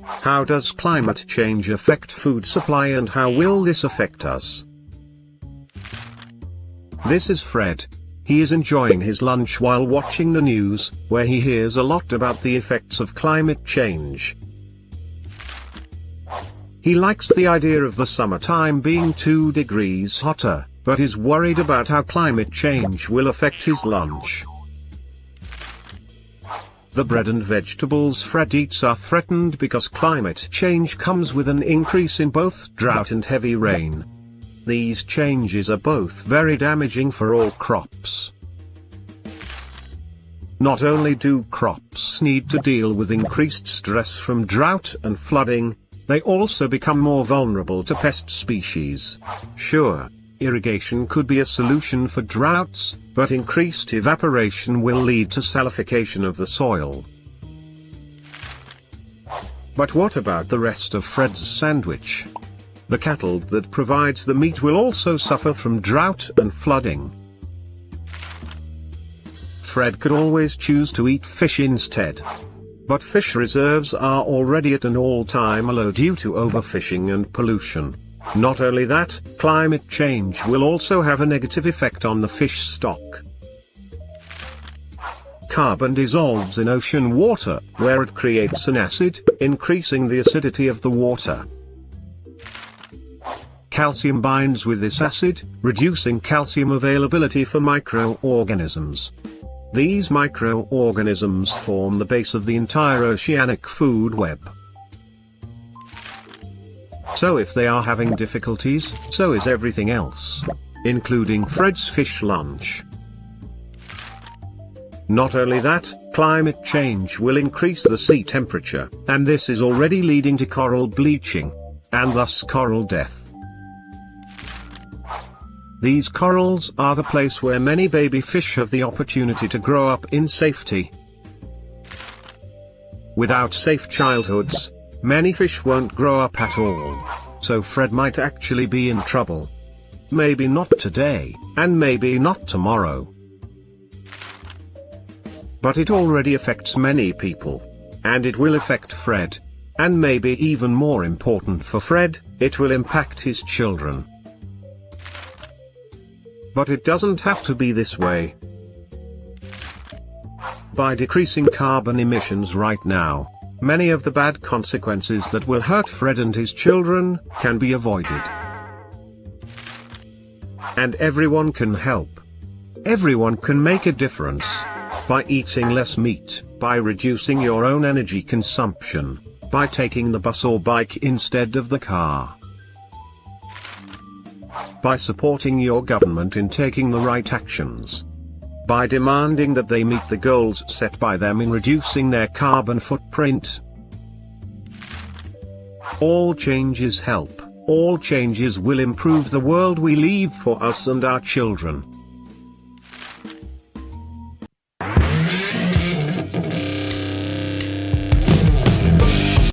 How does climate change affect food supply, and how will this affect us? This is Fred. He is enjoying his lunch while watching the news, where he hears a lot about the effects of climate change. He likes the idea of the summertime being 2 degrees hotter, but is worried about how climate change will affect his lunch. The bread and vegetables Fred eats are threatened because climate change comes with an increase in both drought and heavy rain. These changes are both very damaging for all crops. Not only do crops need to deal with increased stress from drought and flooding, they also become more vulnerable to pest species. Sure, irrigation could be a solution for droughts, but increased evaporation will lead to salification of the soil. But what about the rest of Fred's sandwich? The cattle that provides the meat will also suffer from drought and flooding. Fred could always choose to eat fish instead. But fish reserves are already at an all-time low due to overfishing and pollution. Not only that, climate change will also have a negative effect on the fish stock. Carbon dissolves in ocean water, where it creates an acid, increasing the acidity of the water. Calcium binds with this acid, reducing calcium availability for microorganisms. These microorganisms form the base of the entire oceanic food web. So if they are having difficulties, so is everything else, including Fred's fish lunch. Not only that, climate change will increase the sea temperature, and this is already leading to coral bleaching, and thus coral death. These corals are the place where many baby fish have the opportunity to grow up in safety. Without safe childhoods, many fish won't grow up at all, so Fred might actually be in trouble. Maybe not today, and maybe not tomorrow. But it already affects many people, and it will affect Fred, and maybe even more important for Fred, it will impact his children. But it doesn't have to be this way. By decreasing carbon emissions right now, many of the bad consequences that will hurt Fred and his children can be avoided. And everyone can help. Everyone can make a difference. By eating less meat, by reducing your own energy consumption, by taking the bus or bike instead of the car. By supporting your government in taking the right actions. By demanding that they meet the goals set by them in reducing their carbon footprint. All changes help, all changes will improve the world we leave for us and our children.